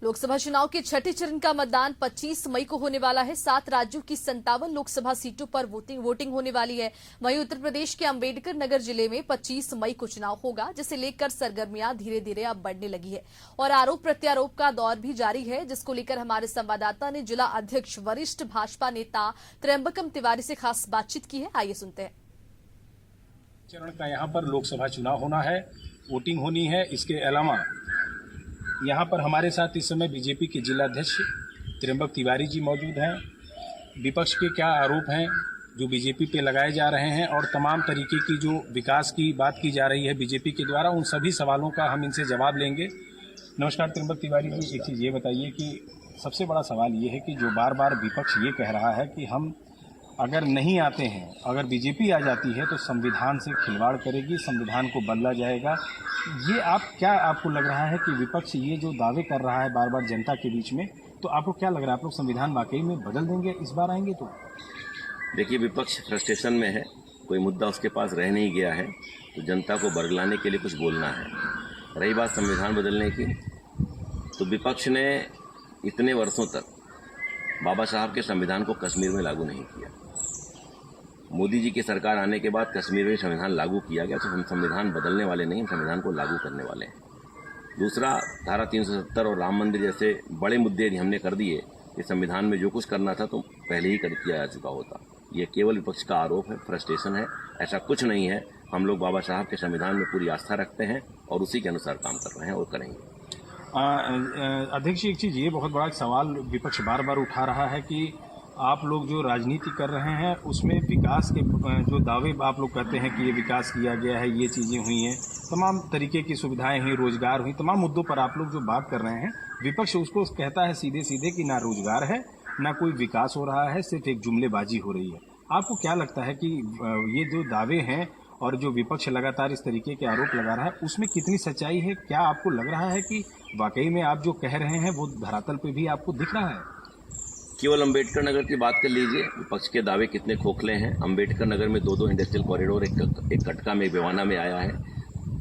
लोकसभा चुनाव के छठे चरण का मतदान 25 मई को होने वाला है। 7 राज्यों की 57 लोकसभा सीटों पर वोटिंग होने वाली है। वहीं उत्तर प्रदेश के अंबेडकर नगर जिले में 25 मई को चुनाव होगा, जिसे लेकर सरगर्मियां धीरे धीरे अब बढ़ने लगी है और आरोप प्रत्यारोप का दौर भी जारी है, जिसको लेकर हमारे संवाददाता ने जिला अध्यक्ष वरिष्ठ भाजपा नेता त्र्यंबकम तिवारी से खास बातचीत की है। आइए सुनते हैं। चरण का यहाँ पर लोकसभा चुनाव होना है, वोटिंग होनी है। इसके अलावा यहाँ पर हमारे साथ इस समय बीजेपी के जिला अध्यक्ष त्र्यंबक तिवारी जी मौजूद हैं। विपक्ष के क्या आरोप हैं जो बीजेपी पे लगाए जा रहे हैं और तमाम तरीके की जो विकास की बात की जा रही है बीजेपी के द्वारा, उन सभी सवालों का हम इनसे जवाब लेंगे। नमस्कार त्र्यंबक तिवारी जी, एक चीज़ ये बताइए कि सबसे बड़ा सवाल ये है कि जो बार बार विपक्ष ये कह रहा है कि हम अगर नहीं आते हैं, अगर बीजेपी आ जाती है तो संविधान से खिलवाड़ करेगी, संविधान को बदला जाएगा। ये आपको लग रहा है कि विपक्ष ये जो दावे कर रहा है बार बार जनता के बीच में, तो आपको क्या लग रहा है, आप लोग संविधान वाकई में बदल देंगे इस बार आएंगे तो? देखिए, विपक्ष फ्रस्ट्रेशन में है, कोई मुद्दा उसके पास रह नहीं गया है, तो जनता को बरगलाने के लिए कुछ बोलना है। रही बात संविधान बदलने की, तो विपक्ष ने इतने वर्षों तक बाबा साहब के संविधान को कश्मीर में लागू नहीं किया। मोदी जी की सरकार आने के बाद कश्मीर में संविधान लागू किया गया, तो हम संविधान बदलने वाले नहीं, हम संविधान को लागू करने वाले हैं। दूसरा, धारा 370 और राम मंदिर जैसे बड़े मुद्दे हमने कर दिए कि संविधान में जो कुछ करना था तो पहले ही कर किया जा चुका होता। ये केवल विपक्ष का आरोप है, फ्रस्ट्रेशन है, ऐसा कुछ नहीं है। हम लोग बाबा साहब के संविधान में पूरी आस्था रखते हैं और उसी के अनुसार काम कर रहे हैं और करेंगे। अध्यक्ष, एक चीज़ ये बहुत बड़ा सवाल विपक्ष बार बार उठा रहा है कि आप लोग जो राजनीति कर रहे हैं उसमें विकास के जो दावे आप लोग करते हैं कि ये विकास किया गया है, ये चीज़ें हुई हैं, तमाम तरीके की सुविधाएं हुई, रोजगार हुई, तमाम मुद्दों पर आप लोग जो बात कर रहे हैं, विपक्ष उसको कहता है सीधे सीधे कि ना रोजगार है, ना कोई विकास हो रहा है, सिर्फ एक जुमलेबाजी हो रही है। आपको क्या लगता है कि ये जो दावे हैं और जो विपक्ष लगातार इस तरीके के आरोप लगा रहा है, उसमें कितनी सच्चाई है? क्या आपको लग रहा है कि वाकई में आप जो कह रहे हैं वो धरातल पे भी आपको दिख रहा है? केवल अंबेडकर नगर की बात कर लीजिए, विपक्ष के दावे कितने खोखले हैं। अंबेडकर नगर में 2 इंडस्ट्रियल कॉरिडोर, एक कटका में, एक बेवाना में आया है।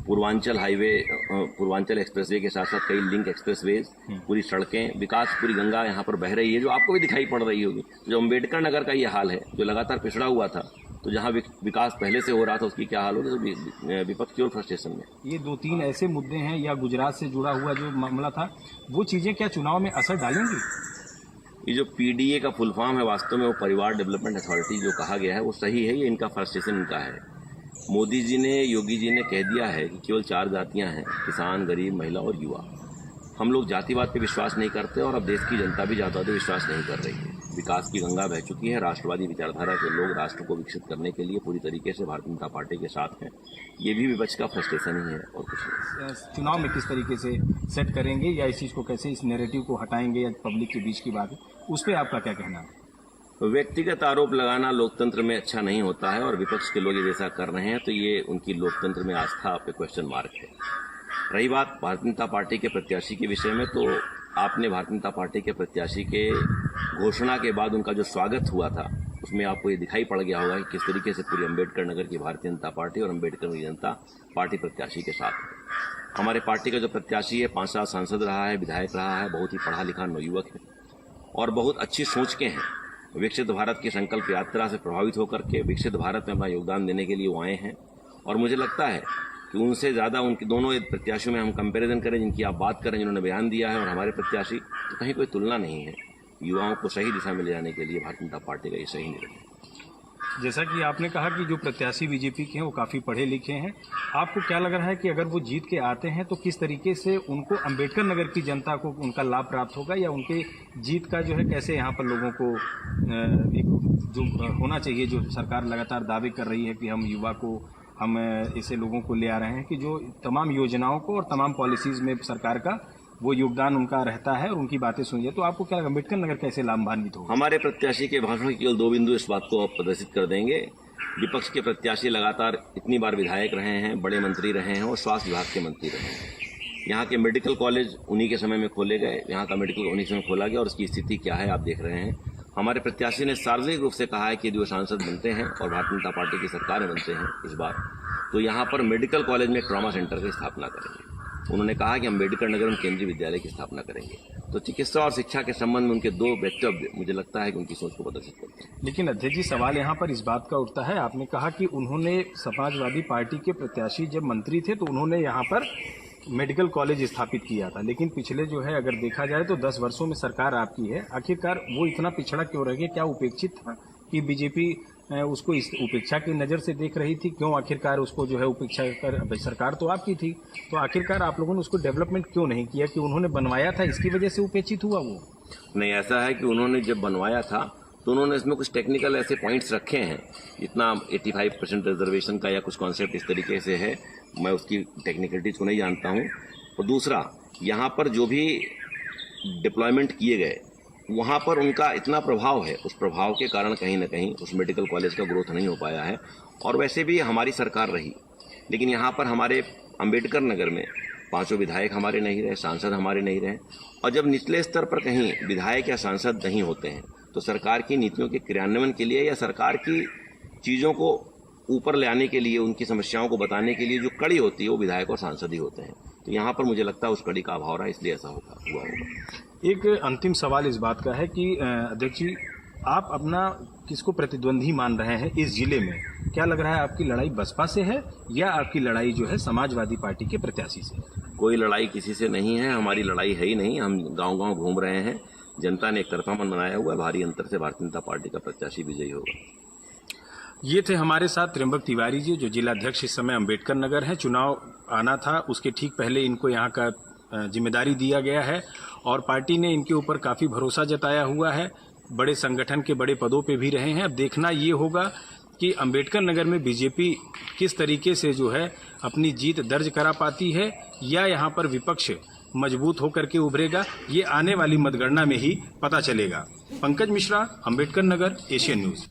पूर्वांचल हाईवे, पूर्वांचल एक्सप्रेसवे के साथ साथ कई लिंक एक्सप्रेसवेज, पूरी सड़कें, विकास, पूरी गंगा यहाँ पर बह रही है, जो आपको भी दिखाई पड़ रही होगी। जो अंबेडकर नगर का ये हाल है, जो लगातार पिछड़ा हुआ था, तो जहाँ विकास पहले से हो रहा था उसकी क्या हाल होगी, तो विपक्ष केवल फ्रस्ट्रेशन में। ये 2-3 ऐसे मुद्दे हैं या गुजरात से जुड़ा हुआ जो मामला था, वो चीजें क्या चुनाव में असर डालेंगी? ये जो पीडीए का फुल फॉर्म है, वास्तव में वो परिवार डेवलपमेंट अथॉरिटी जो कहा गया है वो सही है, ये इनका फ्रस्ट्रेशन इनका है। मोदी जी ने, योगी जी ने कह दिया है कि केवल 4 जातियां हैं, किसान, गरीब, महिला और युवा। हम लोग जातिवाद पे विश्वास नहीं करते और अब देश की जनता भी जातिवाद पे विश्वास नहीं कर रही है। विकास की गंगा बह चुकी है, राष्ट्रवादी विचारधारा के लोग राष्ट्र को विकसित करने के लिए पूरी तरीके से भारतीय जनता पार्टी के साथ हैं। ये भी विपक्ष का फ्रस्ट्रेशन ही है और कुछ नहीं। चुनाव में किस तरीके से सेट करेंगे या इस चीज़ को कैसे, इस नैरेटिव को हटाएंगे या पब्लिक के बीच की बात है, उस पर आपका क्या कहना है? व्यक्तिगत आरोप लगाना लोकतंत्र में अच्छा नहीं होता है और विपक्ष के लोग ये जैसा कर रहे हैं तो ये उनकी लोकतंत्र में आस्था पे क्वेश्चन मार्क है। रही बात भारतीय जनता पार्टी के प्रत्याशी के विषय में, तो आपने भारतीय जनता पार्टी के प्रत्याशी के घोषणा के बाद उनका जो स्वागत हुआ था, उसमें आपको ये दिखाई पड़ गया होगा कि किस तरीके से पूरी अंबेडकर नगर की भारतीय जनता पार्टी और अंबेडकर जनता पार्टी प्रत्याशी के साथ है। हमारे पार्टी का जो प्रत्याशी है, 5 साल सांसद रहा है, विधायक रहा है, बहुत ही पढ़ा लिखा नवयुवक है और बहुत अच्छी सोच के हैं। विकसित भारत की संकल्प यात्रा से प्रभावित होकर के विकसित भारत में अपना योगदान देने के लिए वो आए हैं और मुझे लगता है कि उनसे ज़्यादा उनके दोनों प्रत्याशियों में हम कंपैरिजन करें, जिनकी आप बात करें, जिन्होंने बयान दिया है और हमारे प्रत्याशी, तो कहीं कोई तुलना नहीं है। युवाओं को सही दिशा में ले जाने के लिए भारतीय जनता पार्टी का ये सही निर्णय है। जैसा कि आपने कहा कि जो प्रत्याशी बीजेपी के हैं वो काफ़ी पढ़े लिखे हैं, आपको क्या लग रहा है कि अगर वो जीत के आते हैं तो किस तरीके से उनको अंबेडकर नगर की जनता को उनका लाभ प्राप्त होगा, या उनके जीत का जो है कैसे यहाँ पर लोगों को एक जो होना चाहिए, जो सरकार लगातार दावे कर रही है कि हम युवा को, हम ऐसे लोगों को ले आ रहे हैं कि जो तमाम योजनाओं को और तमाम पॉलिसीज़ में सरकार का वो योगदान उनका रहता है और उनकी बातें सुनिए, तो आपको क्या अम्बेडकर नगर कैसे लाभान्वित होगा? हमारे प्रत्याशी के भाषण के केवल 2 बिंदु इस बात को प्रदर्शित कर देंगे। विपक्ष के प्रत्याशी लगातार इतनी बार विधायक रहे हैं, बड़े मंत्री रहे हैं और स्वास्थ्य विभाग के मंत्री रहे हैं। यहाँ के मेडिकल कॉलेज उन्हीं के समय में खोले गए, यहाँ का मेडिकल उन्हीं समय खोला गया और उसकी स्थिति क्या है आप देख रहे हैं। हमारे प्रत्याशी ने सार्वजनिक रूप से कहा है कि यदि वो सांसद बनते हैं और भारतीय जनता पार्टी की सरकार बनते हैं इस बार, तो यहाँ पर मेडिकल कॉलेज में ट्रॉमा सेंटर की स्थापना करेंगे। उन्होंने कहा कि अम्बेडकर नगर में केंद्रीय विद्यालय की स्थापना करेंगे। तो चिकित्सा और शिक्षा के संबंध में उनके दो वक्तव्य मुझे लगता है कि उनकी सोच को प्रदर्शित करते हैं। लेकिन अध्यक्ष जी, सवाल यहाँ पर इस बात का उठता है, आपने कहा कि उन्होंने समाजवादी पार्टी के प्रत्याशी जब मंत्री थे तो उन्होंने यहाँ पर मेडिकल कॉलेज स्थापित किया था, लेकिन पिछले जो है अगर देखा जाए तो 10 वर्षों में सरकार आपकी है, आखिरकार वो इतना पिछड़ा क्यों रह गया? क्या उपेक्षित था कि बीजेपी उसको इस उपेक्षा की नज़र से देख रही थी? क्यों आखिरकार उसको जो है उपेक्षा कर, सरकार तो आपकी थी, तो आखिरकार आप लोगों ने उसको डेवलपमेंट क्यों नहीं किया? कि उन्होंने बनवाया था इसकी वजह से उपेक्षित हुआ वो? नहीं, ऐसा है कि उन्होंने जब बनवाया था तो उन्होंने इसमें कुछ टेक्निकल ऐसे पॉइंट्स रखे हैं, इतना 85% रिजर्वेशन का या कुछ कॉन्सेप्ट इस तरीके से है, मैं उसकी टेक्निकलिटीज को नहीं जानता हूं। और दूसरा, यहाँ पर जो भी डिप्लॉयमेंट किए गए वहाँ पर उनका इतना प्रभाव है, उस प्रभाव के कारण कहीं ना कहीं उस मेडिकल कॉलेज का ग्रोथ नहीं हो पाया है। और वैसे भी हमारी सरकार रही, लेकिन यहाँ पर हमारे अम्बेडकर नगर में 5 विधायक हमारे नहीं रहे, सांसद हमारे नहीं रहे। और जब निचले स्तर पर कहीं विधायक या सांसद नहीं होते हैं तो सरकार की नीतियों के क्रियान्वयन के लिए या सरकार की चीज़ों को ऊपर ले आने के लिए, उनकी समस्याओं को बताने के लिए जो कड़ी होती है वो विधायक और सांसद ही होते हैं। तो यहाँ पर मुझे लगता है उस कड़ी का अभाव रहा, इसलिए ऐसा हुआ होगा। एक अंतिम सवाल इस बात का है कि अध्यक्ष जी, आप अपना किसको प्रतिद्वंदी मान रहे हैं इस जिले में? क्या लग रहा है, आपकी लड़ाई बसपा से है या आपकी लड़ाई जो है समाजवादी पार्टी के प्रत्याशी से? कोई लड़ाई किसी से नहीं है, हमारी लड़ाई है ही नहीं। हम गांव-गांव घूम रहे हैं, जनता ने एक तरफा मन बनाया हुआ है, भारी अंतर से भारतीय जनता पार्टी का प्रत्याशी विजयी होगा। ये थे हमारे साथ त्रियंबक तिवारी जी, जो जिलाध्यक्ष इस समय अम्बेडकर नगर है। चुनाव आना था, उसके ठीक पहले इनको यहाँ का जिम्मेदारी दिया गया है और पार्टी ने इनके ऊपर काफ़ी भरोसा जताया हुआ है। बड़े संगठन के बड़े पदों पे भी रहे हैं। अब देखना ये होगा कि अम्बेडकर नगर में बीजेपी किस तरीके से जो है अपनी जीत दर्ज करा पाती है या यहाँ पर विपक्ष मजबूत होकर के उभरेगा, ये आने वाली मतगणना में ही पता चलेगा। Pankaj Mishra, Ambedkar Nagar, Asian news.